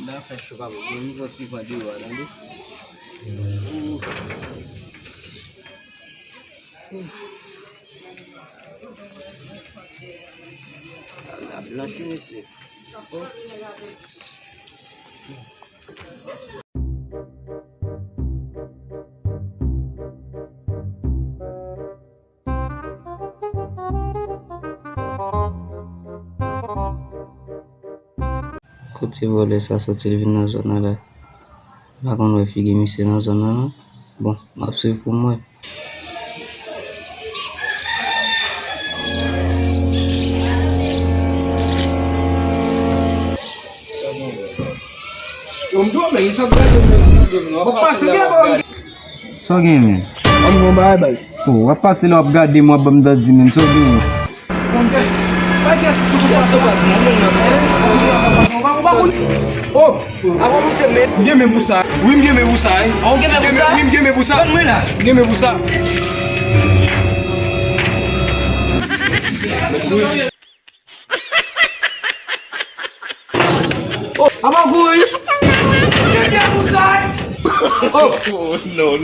Là, fait chaud, pas bon. On va t'y vendre, attendez. La blanche, monsieur. Côté voler, ça sorti dans la zone là. Par contre, on va faire monsieur dans la zone là. Bon, m'a suivre pour moi. So gen men? I'm going by bus. Oh, wap pase la wap gade mwa bam dadzi men, so gen men? Oh, apa musim met? Game busa. Wim game busa. Oh, game busa. Wim game busa. Kan mana? Game busa. Oh, apa gul? Game busa. Oh, no.